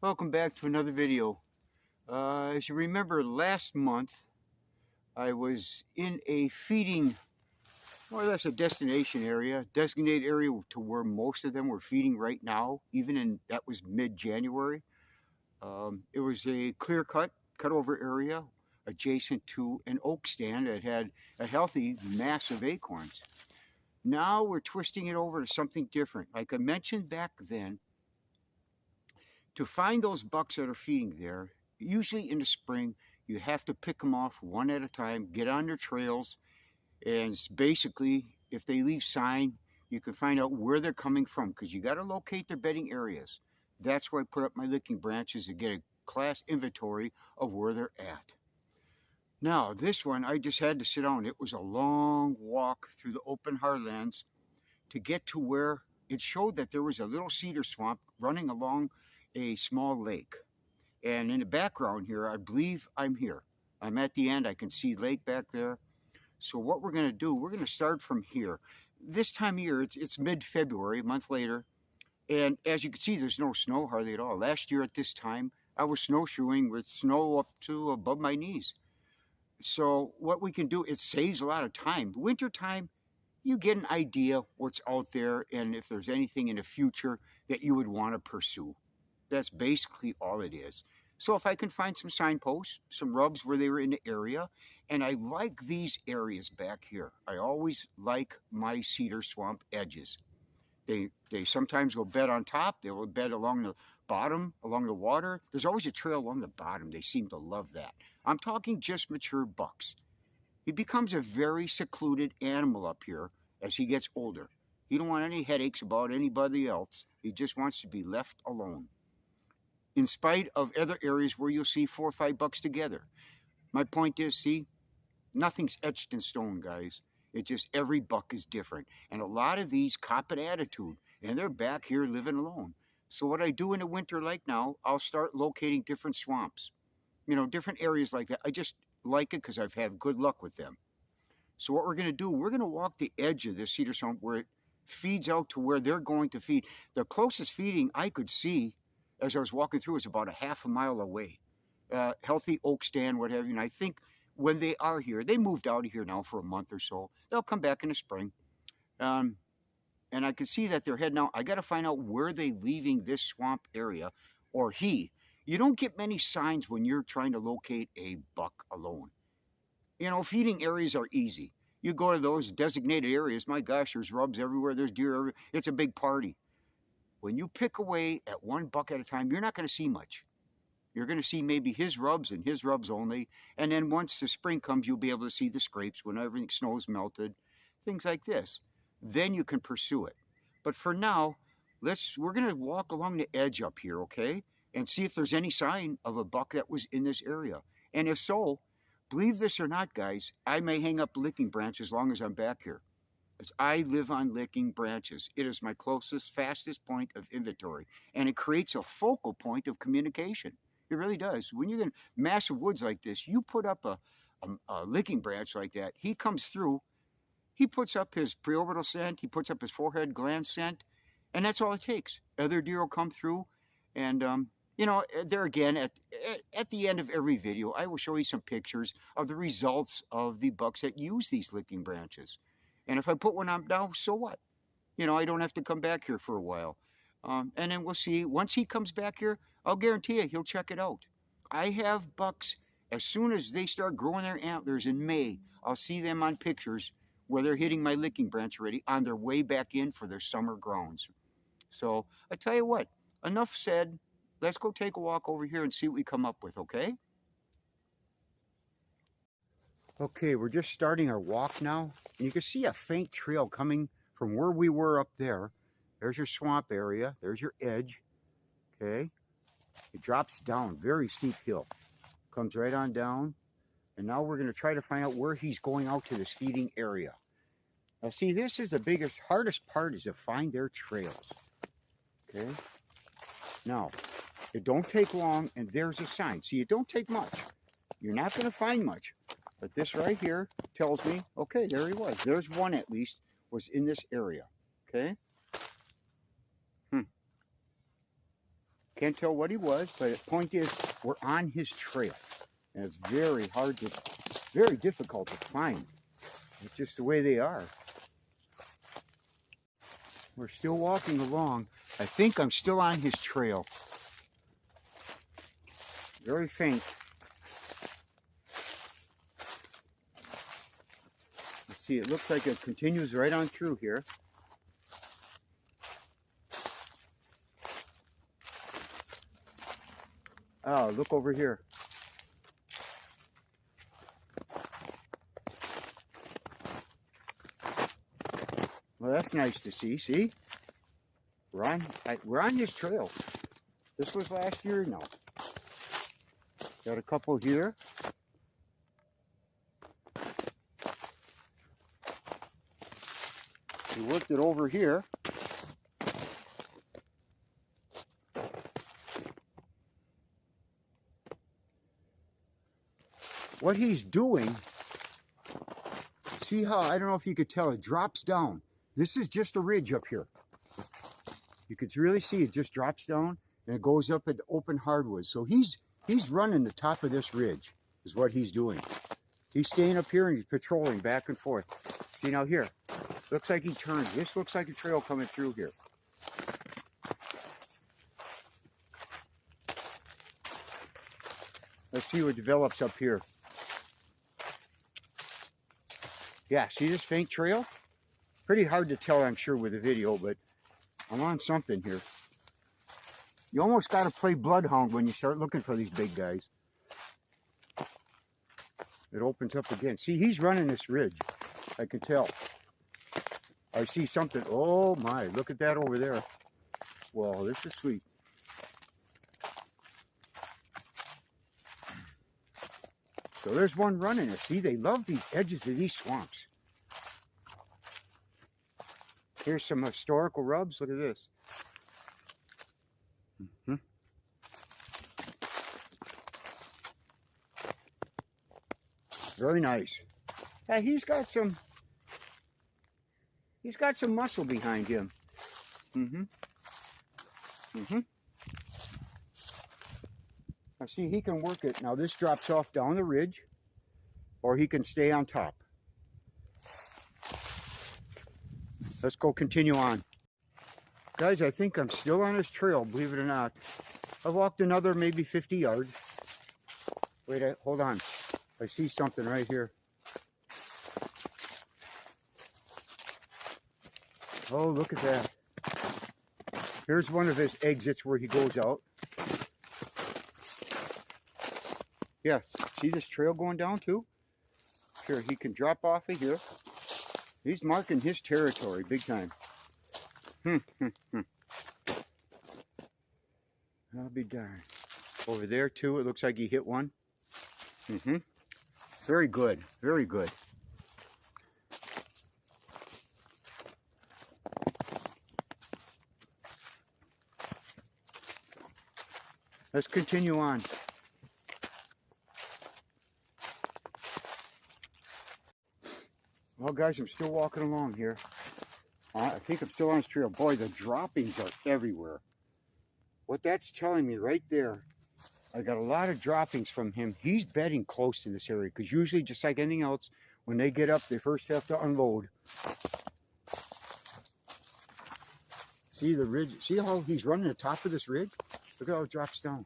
Welcome back to another video. As you remember, last month I was in a feeding, more or less a destination area, designated area to where most of them were feeding right now, even in, that was mid-January. It was a cut over area adjacent to an oak stand that had a healthy mass of acorns. Now we're twisting it over to something different. Like I mentioned back then, to find those bucks that are feeding there, usually in the spring, you have to pick them off one at a time, get on their trails, and basically, if they leave sign, you can find out where they're coming from because you got to locate their bedding areas. That's where I put up my licking branches to get a class inventory of where they're at. Now, this one, I just had to sit down. It was a long walk through the open hardlands to get to where it showed that there was a little cedar swamp running along a small lake. And in the background here, I believe I'm here. I'm at the end. I can see lake back there. So what we're going to do, we're going to start from here. This time of year, it's mid-February, a month later. And as you can see, there's no snow hardly at all. Last year at this time, I was snowshoeing with snow up to above my knees. So what we can do, it saves a lot of time. Winter time, you get an idea what's out there and if there's anything in the future that you would want to pursue. That's basically all it is. So if I can find some signposts, some rubs where they were in the area, and I like these areas back here. I always like my cedar swamp edges. They sometimes will bed on top. They will bed along the bottom, along the water. There's always a trail along the bottom. They seem to love that. I'm talking just mature bucks. He becomes a very secluded animal up here as he gets older. He don't want any headaches about anybody else. He just wants to be left alone, in spite of other areas where you'll see 4 or 5 bucks together. My point is, see, nothing's etched in stone, guys. It's just every buck is different. And a lot of these cop an attitude, and they're back here living alone. So what I do in the winter like now, I'll start locating different swamps, different areas like that. I just like it because I've had good luck with them. So what we're going to do, we're going to walk the edge of this cedar swamp where it feeds out to where they're going to feed. The closest feeding I could see as I was walking through, it's about a half a mile away. Healthy oak stand, what have you. And I think when they are here, they moved out of here now for a month or so. They'll come back in the spring. And I can see that they're heading out. I got to find out where they're leaving this swamp area, or he. You don't get many signs when you're trying to locate a buck alone. Feeding areas are easy. You go to those designated areas, my gosh, there's rubs everywhere, there's deer everywhere. It's a big party. When you pick away at one buck at a time, you're not going to see much. You're going to see maybe his rubs and his rubs only. And then once the spring comes, you'll be able to see the scrapes when everything snow's melted, things like this. Then you can pursue it. But for now, we're going to walk along the edge up here, okay? And see if there's any sign of a buck that was in this area. And if so, believe this or not, guys, I may hang up licking branches as long as I'm back here. As I live on licking branches. It is my closest, fastest point of inventory. And it creates a focal point of communication. It really does. When you're in massive woods like this, you put up a licking branch like that, he comes through, he puts up his preorbital scent, he puts up his forehead gland scent, and that's all it takes. Other deer will come through, and there again, at the end of every video, I will show you some pictures of the results of the bucks that use these licking branches. And if I put one on now, so what? I don't have to come back here for a while. And then we'll see. Once he comes back here, I'll guarantee you he'll check it out. I have bucks, as soon as they start growing their antlers in May, I'll see them on pictures where they're hitting my licking branch already on their way back in for their summer grounds. So I tell you what, enough said. Let's go take a walk over here and see what we come up with, okay? Okay, we're just starting our walk now, and you can see a faint trail coming from where we were up there. There's your swamp area, there's your edge, okay? It drops down, very steep hill, comes right on down, and now we're gonna try to find out where he's going out to this feeding area. Now see, this is the biggest, hardest part is to find their trails, okay? Now, it don't take long, and there's a sign. See, it don't take much. You're not gonna find much. But this right here tells me, okay, there he was. There's one at least, was in this area, okay? Can't tell what he was, but the point is, we're on his trail. And it's very difficult to find. It's just the way they are. We're still walking along. I think I'm still on his trail. Very faint. Let's see, it looks like it continues right on through here. Oh, look over here. Well, that's nice to see. See? We're on his trail. This was last year now. Got a couple here. We worked it over here. What he's doing, see how, I don't know if you could tell, it drops down. This is just a ridge up here. You could really see it just drops down and it goes up at open hardwood. So he's running the top of this ridge is what he's doing. He's staying up here and he's patrolling back and forth. See now here, looks like he turns. This looks like a trail coming through here. Let's see what develops up here. Yeah, see this faint trail? Pretty hard to tell, I'm sure, with the video, but I'm on something here. You almost got to play bloodhound when you start looking for these big guys. It opens up again. See, he's running this ridge. I can tell. I see something. Oh my, look at that over there. Well, this is sweet. So there's one running it. See, they love these edges of these swamps. Here's some historical rubs. Look at this. Very nice. Yeah, he's got some muscle behind him. I see he can work it. Now this drops off down the ridge, or he can stay on top. Let's go continue on. Guys, I think I'm still on this trail, believe it or not. I've walked another maybe 50 yards. Wait, hold on. I see something right here. Oh, look at that. Here's one of his exits where he goes out. Yes, see this trail going down too? Sure, he can drop off of here. He's marking his territory big time. I'll be darned. Over there too, it looks like he hit one. Very good, very good. Let's continue on. Well, guys, I'm still walking along here. I think I'm still on this trail. Boy, the droppings are everywhere. What that's telling me right there, I got a lot of droppings from him. He's bedding close to this area because usually, just like anything else, when they get up, they first have to unload. See the ridge? See how he's running the top of this ridge? Look at how it drops down.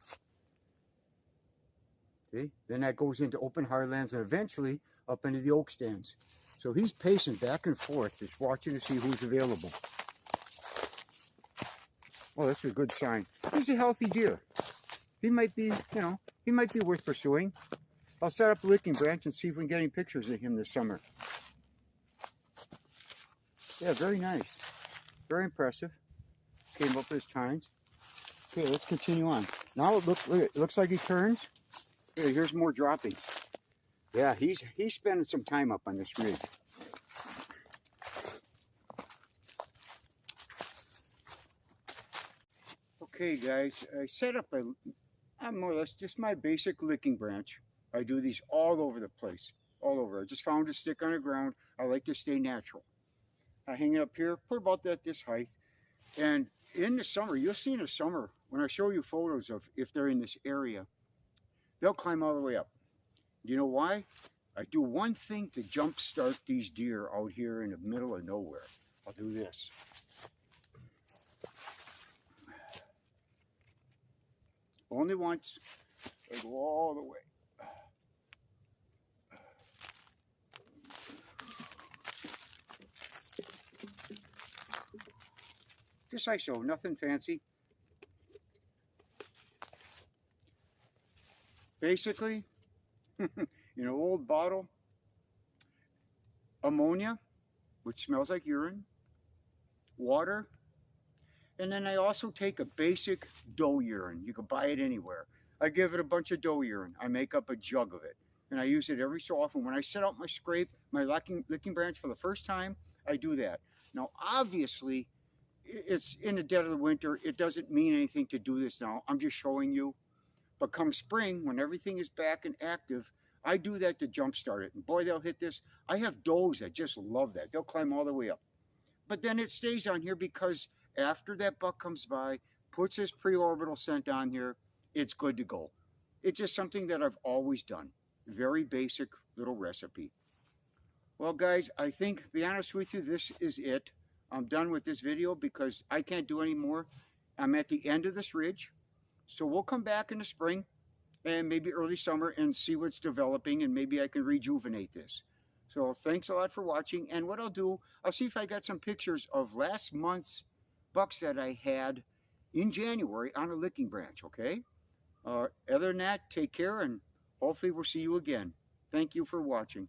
See? Then that goes into open hardlands and eventually up into the oak stands. So he's pacing back and forth, just watching to see who's available. Well, that's a good sign. He's a healthy deer. He might be, he might be worth pursuing. I'll set up a licking branch and see if we can get any pictures of him this summer. Yeah, very nice. Very impressive. Came up with his tines. Okay, let's continue on. Now it looks like he turns. Okay, here's more droppings. Yeah, he's spending some time up on this ridge. Okay, guys, I set up more or less just my basic licking branch. I do these all over the place, all over. I just found a stick on the ground. I like to stay natural. I hang it up here, put about this height. And in the summer, you'll see in the summer, when I show you photos of if they're in this area, they'll climb all the way up. You know why? I do one thing to jumpstart these deer out here in the middle of nowhere. I'll do this. Only once. I go all the way. Just like so, nothing fancy. Basically, in an old bottle, ammonia, which smells like urine, water, and then I also take a basic doe urine. You can buy it anywhere. I give it a bunch of doe urine. I make up a jug of it, and I use it every so often. When I set out my scrape, my licking branch for the first time, I do that. Now, obviously, it's in the dead of the winter. It doesn't mean anything to do this now. I'm just showing you. But come spring, when everything is back and active, I do that to jumpstart it. And boy, they'll hit this. I have does that just love that. They'll climb all the way up. But then it stays on here because after that buck comes by, puts his pre-orbital scent on here, it's good to go. It's just something that I've always done. Very basic little recipe. Well, guys, I think, to be honest with you, this is it. I'm done with this video because I can't do any more. I'm at the end of this ridge. So we'll come back in the spring and maybe early summer and see what's developing, and maybe I can rejuvenate this. So thanks a lot for watching. And what I'll do, I'll see if I got some pictures of last month's bucks that I had in January on a licking branch, okay? Other than that, take care, and hopefully we'll see you again. Thank you for watching.